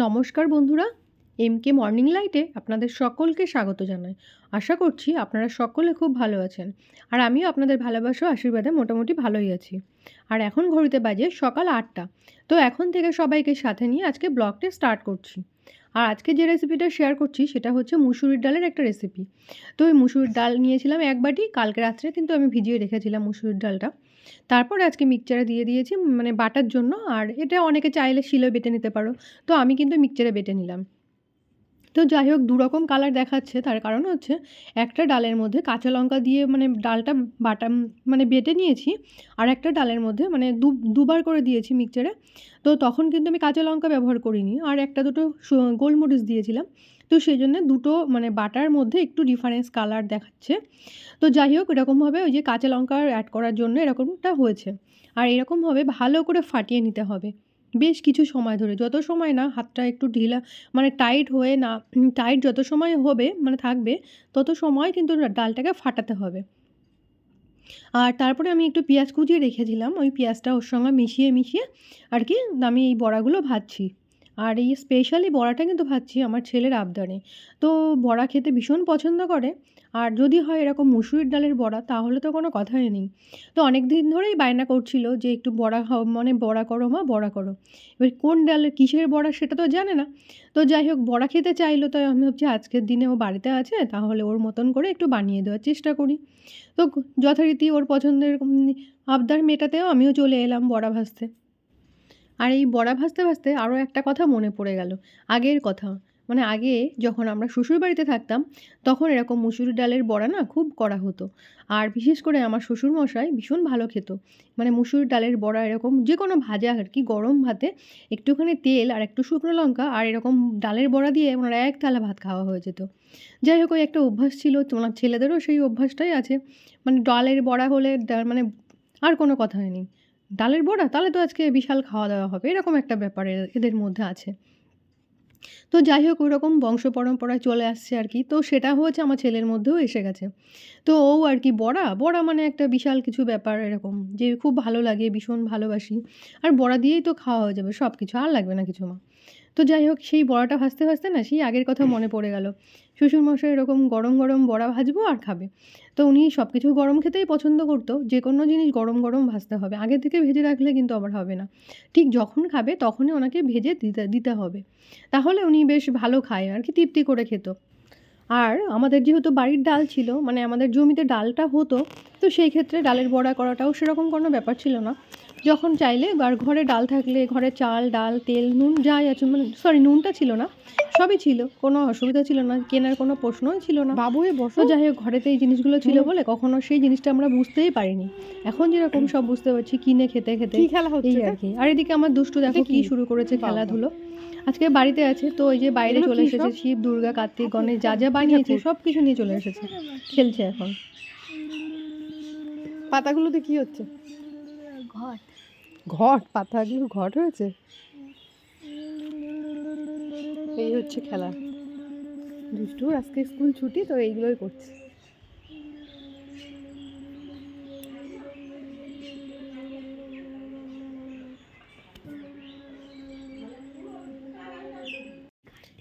নমস্কার বন্ধুরা, এমকে মর্নিং লাইটে আপনাদের সকলকে স্বাগত জানাই। আশা করছি আপনারা সকলে খুব ভালো আছেন। আর আমিও আপনাদের ভালোবাসা ও আশীর্বাদে মোটামুটি ভালোই আছি। আর এখন ঘড়িতে বাজে সকাল ৮টা। তো এখন থেকে সবাইকে সাথে নিয়ে আজকে ব্লগটি স্টার্ট করছি। আর আজকে যে রেসিপিটা শেয়ার করছি সেটা হচ্ছে মুসুরির ডালের একটা রেসিপি। তো ওই মুসুরির ডাল নিয়েছিলাম ১ বাটি, কালকে রাত্রে কিন্তু আমি ভিজিয়ে রেখেছিলাম মুসুরির ডালটা। তারপরে আজকে মিক্সচারে দিয়ে দিয়েছি মানে বাটার জন্য। আর এটা অনেকে চাইলে শিলে বেটে নিতে পারো। তো আমি কিন্তু মিক্সচারে বেটে নিলাম। তো যাই হোক ২ রকম কালার দেখাচ্ছে, তার কারণ হচ্ছে একটা ডালের মধ্যে কাঁচা লঙ্কা দিয়ে মানে ডালটা বাটা মানে বেটে নিয়েছি। আর একটা ডালের মধ্যে মানে দুবার করে দিয়েছি মিক্সচারে। তো তখন কিন্তু আমি কাঁচা লঙ্কা ব্যবহার করিনি। আর ১টা ২টো গোলমরিচ দিয়েছিলাম। তো সেজন্য দুটো মানে বাটার মধ্যে একটু ডিফারেন্স কালার দেখাচ্ছে। তো যাই হোক এরকমভাবে ওই যে কাঁচা লঙ্কা অ্যাড করার জন্য এরকমটা হয়েছে। আর এরকমভাবে ভালো করে ফাটিয়ে নিতে হবে বেশ কিছু সময় ধরে। যত সময় না হাতটা একটু ঢিলা মানে টাইট হয়ে না টাইট যত সময় হবে মানে থাকবে, তত সময় কিন্তু ডালটাকে ফাটাতে হবে। আর তারপরে আমি একটু পেঁয়াজ কুচিয়ে রেখেছিলাম। ওই পেঁয়াজটা ওর সঙ্গে মিশিয়ে আর কি আমি এই বড়াগুলো ভাজছি। আর এই স্পেশালি বড়াটা কিন্তু ভাজছি আমার ছেলের আবদারে। তো বড়া খেতে ভীষণ পছন্দ করে। আর যদি হয় এরকম মুসুরির ডালের বড়া তাহলে তো কোনো কথাই নেই। তো অনেক দিন ধরেই বায়না করছিল যে একটু বড়া মানে বড়া করো মা, বড়া করো। এবার কোন ডালের কিসের বড়া সেটা তো জানে না। তো যাই হোক বড়া খেতে চাইলো, তাই আমি ভাবছি আজকের দিনে ও বাড়িতে আছে তাহলে ওর মতন করে একটু বানিয়ে দেওয়ার চেষ্টা করি। তো যথারীতি ওর পছন্দের আবদার মেটাতেও আমিও চলে এলাম বড়া ভাজতে। আর এই বড়া ভাজতে আরও একটা কথা মনে পড়ে গেল। আগের কথা। মানে আগে যখন আমরা শ্বশুরবাড়িতে থাকতাম, তখন এরকম মুসুরির ডালের বড়া না খুব করা হতো। আর বিশেষ করে আমার শ্বশুরমশাই ভীষণ ভালো খেত। মানে মুসুরির ডালের বড়া এরকম যেকোনো ভাজা আর কি গরম ভাতে একটুখানি তেল আর একটু শুকনো লঙ্কা আর এরকম ডালের বড়া দিয়ে ওনার এক থালা ভাত খাওয়া হয়ে যেত। যাই হোক ওই একটা অভ্যাস ছিল, ওনার ছেলেদেরও সেই অভ্যাসটাই আছে। মানে ডালের বড়া হলে মানে আর কোনো কথাই নেই। ডালের বড়া? তাহলে তো আজকে বিশাল খাওয়া-দাওয়া হবে। এরকম একটা ব্যাপার এদের মধ্যে আছে। তো যাই হোক ওইরকম বংশ পরম্পরায় চলে আসছে আর কি। তো সেটা হচ্ছে আমার ছেলের মধ্যেও এসে গেছে। তো ও আর কি বড়া মানে একটা বিশাল কিছু ব্যাপার এরকম যে খুব ভালো লাগে, ভীষণ ভালোবাসি। আর বড়া দিয়েই তো খাওয়া হয়ে যাবে সবকিছু। আর লাগবে না কিছু মা। তো যাই হোক সেই বড়াটা ভাজতে না সেই আগের কথা মনে পড়ে গেল। শ্বশুরমশাই এরকম গরম বড়া ভাজবো আর খাবে। তো উনি সবকিছু গরম খেতেই পছন্দ করতো। যেকোনো জিনিস গরম ভাজতে হবে। আগে থেকে ভেজে রাখলে কিন্তু আবার হবে না। ঠিক যখন খাবে তখনই ওনাকে ভেজে দিতে হবে। তাহলে উনি বেশ ভালো খায় আর কি, তৃপ্তি করে খেত। আর আমাদের যেহেতু বাড়ির ডাল ছিল, মানে আমাদের জমিতে ডালটা হতো, তো সেই ক্ষেত্রে ডালের বড়া করাটাও সেরকম কোনো ব্যাপার ছিল না। যখন চাইলে আর ঘরে ডাল থাকলে ঘরে চাল, ডাল, তেল, নুন যাই আছে মানে সরি নুনটা ছিল না, সবই ছিল। কোনো অসুবিধা ছিল না, কেনার কোনো প্রশ্নই ছিল না। বাবু হয়ে তো বসো। যাই হোক ঘরেতে এই জিনিসগুলো ছিল বলে কখনো সেই জিনিসটা আমরা বুঝতেই পারিনি। এখন যেরকম সব বুঝতে পারছি কিনে খেতে কি খেলা হচ্ছে এই এটা? আর কি। আর এদিকে আমার দুষ্টু দেখো এটা কি কি? শুরু করেছে বাবা! খেলাধুলো। আজকে বাড়িতে আছে তো এই যে বাইরে এগুলো চলে কি এসেছে, সব? শিব, দুর্গা, কার্তিক, গণেশ যা কি বানিয়েছে ঠাকুর? সব কিছু নিয়ে চলে এসেছে। খেলছে এখন। পাতাগুলোতে কি হচ্ছে? ঘট। ঘট? পাতাগুলো ঘট হয়েছে? এই হচ্ছে খেলা। দুষ্টুর আজকে স্কুল ছুটি তো এইগুলোই করছে।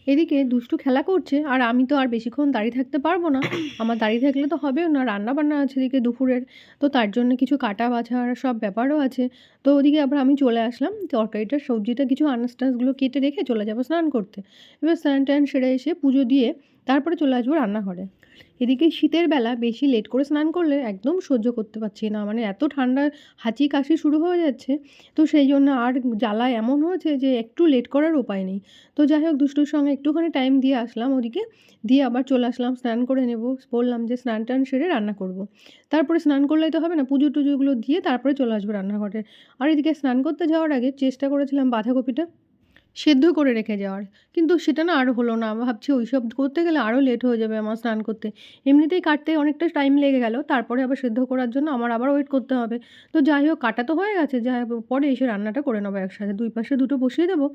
এদিকে দুষ্টু খেলা করছে আর আমি তো আর বেশিক্ষণ দাঁড়িয়ে থাকতে পারবো না। আমার দাঁড়িয়ে থাকলে তো হবেও না, রান্নাবান্না আছে এদিকে দুপুরের। তো তার জন্য কিছু কাটা বাছার সব ব্যাপারও আছে। তো ওদিকে আবার আমি চলে আসলাম তরকারিটা সবজিটা কিছু আনাজ-টানাজগুলো কেটে রেখে চলে যাবো স্নান করতে। এবার স্নান-টান সেরে এসে পুজো দিয়ে তারপরে চলে আসবো রান্নাঘরে। এদিকে শীতের বেলা বেশি লেট করে স্নান করলে একদম সহ্য করতে পারছি না। মানে এত ঠান্ডা হাঁচি কাশি শুরু হয়ে যাচ্ছে। তো সেই জন্য আর জ্বালা এমন হয়েছে যে একটু লেট করার উপায় নেই। তো যাই হোক দুষ্টুর সঙ্গে একটুখানি টাইম দিয়ে আসলাম ওদিকে। দিয়ে আবার চলে আসলাম স্নান করে নেব। বললাম যে স্নান-টান সেরে রান্না করব। তারপরে স্নান করলেই তো হবে না, পুজো-টুজোগুলো দিয়ে তারপরে চলে আসবো রান্নাঘরে। আর এদিকে স্নান করতে যাওয়ার আগে চেষ্টা করেছিলাম বাঁধাকপিটা সেদ্ধ করে রেখে যাওয়ার। কিন্তু সেটা না আর হলো না। ভাবছি ওইসব করতে গেলে আরও লেট হয়ে যাবে আমার স্নান করতে। এমনিতেই কাটতে অনেকটা টাইম লেগে গেল। তারপরে আবার সেদ্ধ করার জন্য আমার আবার ওয়েট করতে হবে। তো যাই হোক কাটা তো হয়ে গেছে। যাই হোক পরে এসে রান্নাটা করে নেবো একসাথে। ২ পাশে দুটো বসিয়ে দেবো।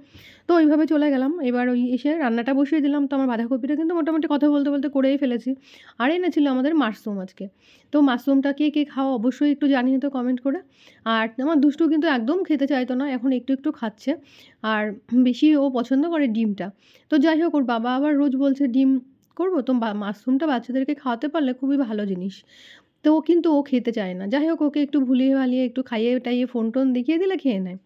তো ওইভাবে চলে গেলাম। এবার ওই এসে রান্নাটা বসিয়ে দিলাম। তো আমার বাঁধাকপিটা কিন্তু মোটামুটি কথা বলতে করেই ফেলেছি। আর এনেছিল আমাদের মাশরুম আজকে। তো মাশরুমটা কে খাও অবশ্যই একটু জানিয়ে তো কমেন্ট করে। আর আমার দুষ্টু কিন্তু একদম খেতে চাইতো না। এখন একটু খাচ্ছে। আর বেশি ও পছন্দ করে ডিমটা। তো যাই হোক ওর বাবা আবার রোজ বলছে ডিম করবো, তো মাশরুমটা বাচ্চাদেরকে খাওয়াতে পারলে খুবই ভালো জিনিস। তো কিন্তু ও খেতে চায় না। যাই হোক ওকে একটু ভুলিয়ে-ভালিয়ে একটু খাইয়ে-টাইয়ে ফোন-টোন দেখিয়ে দিলে খেয়ে নেয়।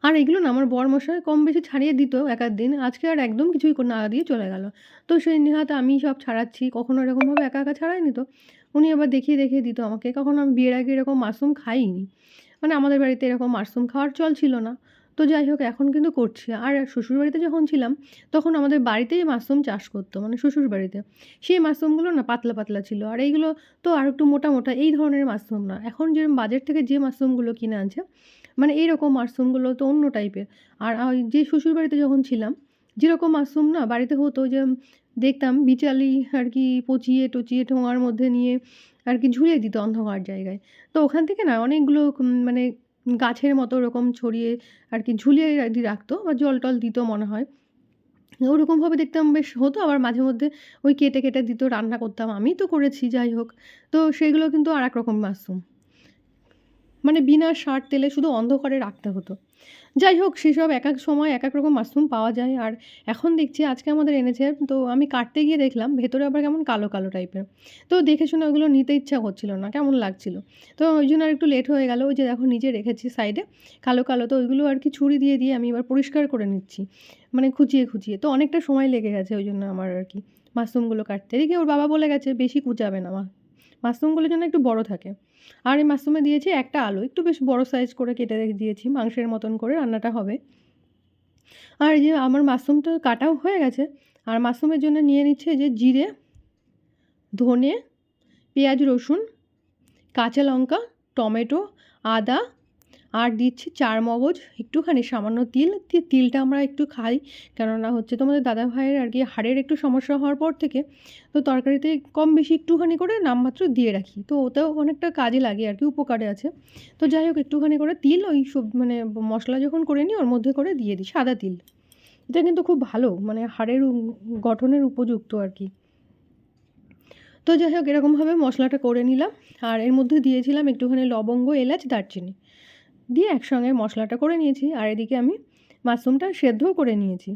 আর এগুলো না আমার বরমশাই কম বেশি ছাড়িয়ে দিত এক আধ দিন। আজকে আর একদম কিছুই না দিয়ে চলে গেল। তো সেই নেহাত আমিই সব ছাড়াচ্ছি। কখনো এরকমভাবে একা, একা ছাড়ায়নি তো। উনি আবার দেখিয়ে দিত আমাকে। কখনো আমি বিয়ের আগে এরকম মাশরুম খাইইনি। মানে আমাদের বাড়িতে এরকম মাশরুম খাওয়ার চল ছিল না। তো যাই হোক এখন কিন্তু করছি। আর শ্বশুরবাড়িতে যখন ছিলাম তখন আমাদের বাড়িতেই মাশরুম চাষ করত, মানে শ্বশুরবাড়িতে। সেই মাশরুমগুলো না পাতলা, পাতলা ছিল। আর এইগুলো তো আরেকটু মোটা, এই ধরনের মাশরুম না। এখন যে বাজার থেকে যে মাশরুমগুলো কিনে আনছে, মানে এইরকম মাশরুমগুলো তো অন্য টাইপের। আর যে শ্বশুরবাড়িতে যখন ছিলাম, যেরকম মাশরুম না বাড়িতে হতো যে দেখতাম বিচালি আর কি পচিয়ে-টচিয়ে ঠোঙার মধ্যে নিয়ে আর কি ঝুলিয়ে দিত অন্ধকার জায়গায়। তো ওখান থেকে না অনেকগুলো মানে গাছের মতো ওরকম ছড়িয়ে আর কি ঝুলিয়ে রাখতো বা জল-টল দিত মনে হয়। ওরকমভাবে দেখতাম বেশ হতো, আবার মাঝে মধ্যে ওই কেটে দিত, রান্না করতাম। আমিই তো করেছি যাই হোক। তো সেগুলো কিন্তু আরেক রকম মাশরুম। মানে বিনা সার তেলে শুধু অন্ধকারে রাখতে হতো। যাই হোক সেসব একেক সময় একেক রকম মাশরুম পাওয়া যায়। আর এখন দেখছি আজকে আমাদের এনেছে, তো আমি কাটতে গিয়ে দেখলাম ভেতরে আবার কেমন কালো, কালো টাইপের। তো দেখে শুনে ওগুলো নিতে ইচ্ছা করছিল না, কেমন লাগছিল। তো ওই জন্য আর একটু লেট হয়ে গেল। ওই যে দেখো নিচে রেখেছি সাইডে কালো, কালো, তো ওইগুলো আর কি ছুরি দিয়ে আমি এবার পরিষ্কার করে নিচ্ছি। মানে খুঁচিয়ে। তো অনেকটা সময় লেগে গেছে ওই জন্য আমার আর কি মাশরুমগুলো কাটতে। এদিকে ওর বাবা বলে গেছে বেশি কুচাবে না মাশরুমগুলো যেন একটু বড় থাকে। আর এই মাশরুমে দিয়েছি একটা আলু, একটু বেশ বড় সাইজ করে কেটে দিয়েছি, মাংসের মতন করে রান্নাটা হবে। আর এই যে আমার মাশরুমটা কাটাও হয়ে গেছে। আর মাশরুমের জন্য নিয়ে নিচ্ছে এই যে জিরে, ধনে, পেঁয়াজ, রসুন, কাঁচা লঙ্কা, টমেটো, আদা আর দিচ্ছি চারমগজ, একটুখানি সামান্য তিল। তিলটা আমরা একটু খাই, কেননা হচ্ছে তোমাদের দাদাভাইয়ের আর কি হাড়ের একটু সমস্যা হওয়ার পর থেকে তো তরকারিতে কম বেশি একটুখানি করে নামমাত্র দিয়ে রাখি। তো ওতেও অনেকটা কাজে লাগে আর কি, উপকারে আছে। তো যাই হোক একটুখানি করে তিল ওই সব মানে মশলা যখন করে নিই ওর মধ্যে করে দিয়ে দিই, সাদা তিল। এটা কিন্তু খুব ভালো, মানে হাড়ের গঠনের উপযুক্ত আর কি। তো যাই হোক এরকমভাবে মশলাটা করে নিলাম। আর এর মধ্যে দিয়েছিলাম একটুখানি লবঙ্গ, এলাচ, দারচিনি দিয়ে একসঙ্গে মশলাটা করে নিয়েছি। আর এদিকে আমি মাশরুমটা সেদ্ধও করে নিয়েছি।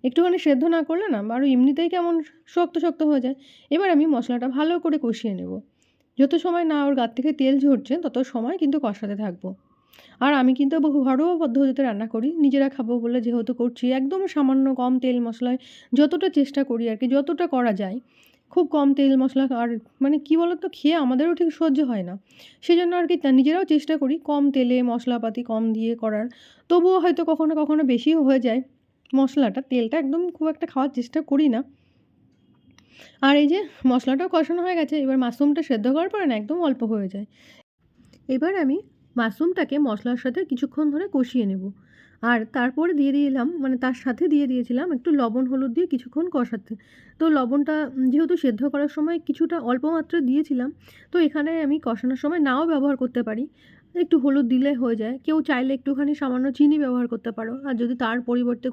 একটুখানি সেদ্ধ না করলে না আরও এমনিতেই কেমন শক্ত হয়ে যায়। এবার আমি মশলাটা ভালো করে কষিয়ে নেব। যত সময় না ওর গা থেকে তেল ঝরছে তত সময় কিন্তু কষাতে থাকবো। আর আমি কিন্তু ঘরোয়া পদ্ধতিতে রান্না করি। নিজেরা খাবো বলে যেহেতু করছি, একদম সামান্য কম তেল মশলায় যতটা চেষ্টা করি আর কি, যতটা করা যায়। খুব কম তেল মশলা, আর মানে কী বলো তো খেয়ে আমাদেরও ঠিক সহ্য হয় না। সেজন্য আর কি নিজেরাও চেষ্টা করি কম তেলে মশলাপাতি কম দিয়ে করার। তবুও হয়তো কখনো বেশিও হয়ে যায় মশলাটা। তেলটা একদম খুব একটা খাওয়ার চেষ্টা করি না। আর এই যে মশলাটাও কষানো হয়ে গেছে, এবার মাশরুমটা সেদ্ধ করার পরে না একদম অল্প হয়ে যায়। এবার আমি মাশরুমটাকে মশলার সাথে কিছুক্ষণ ধরে কষিয়ে নেব। আর তারপরে দিয়ে দিলাম, মানে তার সাথে দিয়ে দিয়েছিলাম একটু লবণ হলুদ দিয়ে কিছুক্ষণ কষাতে। তো লবণটা যেহেতু সেদ্ধ করার সময় কিছুটা অল্প মাত্রায় দিয়েছিলাম, তো এখানে আমি কষানোর সময় নাও ব্যবহার করতে পারি। একটু হলুদ দিলে হয়ে যায়। কেউ চাইলে একটুখানি সামান্য চিনি ব্যবহার করতে পারো। আর যদি তার পরিবর্তে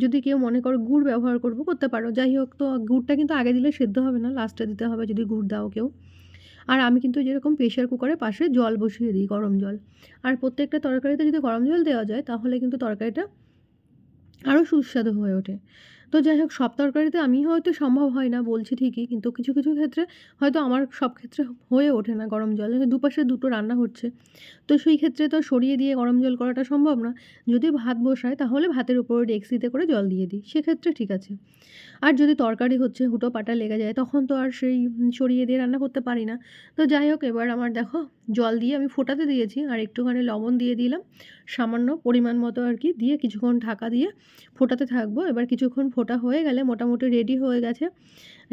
যদি কেউ মনে করো গুড় ব্যবহার করতে পারো। যাই হোক, তো গুড়টা কিন্তু আগে দিলে সেদ্ধ হবে না, লাস্টে দিতে হবে যদি গুড় দাও কেউ। আর আমি কিন্তু যেরকম প্রেশার কুকারের পাশে জল বসিয়ে দিই, গরম জল। আর প্রত্যেকটা তরকারিতে যদি গরম জল দেওয়া যায় তাহলে কিন্তু তরকারিটা আরও সুস্বাদু হয়ে ওঠে। তো যাই হোক সব তরকারিতে আমি হয়তো সম্ভব হয় না বলছি ঠিকই, কিন্তু কিছু ক্ষেত্রে হয়তো আমার সব ক্ষেত্রে হয়ে ওঠে না গরম জল। দুপাশে দুটো রান্না হচ্ছে। তো সেই ক্ষেত্রে তো সরিয়ে দিয়ে গরম জল করাটা সম্ভব না। যদি ভাত বসাই তাহলে ভাতের উপরে ডেকচিতে করে জল দিয়ে দিই, সেক্ষেত্রে ঠিক আছে। আর যদি তরকারি হচ্ছে হুটোপাটা লেগে যায় তখন তো আর সেই সরিয়ে দিয়ে রান্না করতে পারি না। তো যাই হোক এবার আমার দেখো জল দিয়ে আমি ফোটাতে দিয়েছি আর একটুখানি লবণ দিয়ে দিলাম সামান্য পরিমাণ মতো আর কি, দিয়ে কিছুক্ষণ ঢাকা দিয়ে ফোটাতে থাকবো। এবার কিছুক্ষণ ফোটা হয়ে গেলে মোটামুটি রেডি হয়ে গেছে।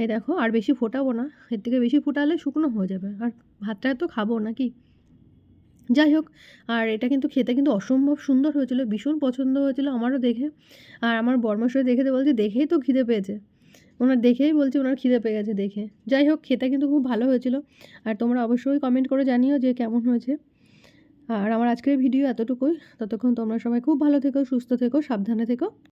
এই দেখো আর বেশি ফোটাবো না, এর থেকে বেশি ফোটালে শুকনো হয়ে যাবে, আর ভাতটা তো খাবো নাকি। যাই হোক, আর এটা কিন্তু খেতে কিন্তু অসম্ভব সুন্দর হয়েছিল, ভীষণ পছন্দ হয়েছিল আমারও দেখে। আর আমার বরমশাই দেখে তো বলছে দেখেই তো খিদে পেয়েছে। ওনার দেখেই বলছে ওনার খিদে পেয়ে গেছে দেখে। যাই হোক খেতে কিন্তু খুব ভালো হয়েছিল। আর তোমরা অবশ্যই কমেন্ট করে জানিও যে কেমন হয়েছে। আর আমার আজকের ভিডিও এতটুকুই। ততক্ষণ তোমরা সবাই খুব ভালো থেকো, সুস্থ থেকো, সাবধানে থেকো।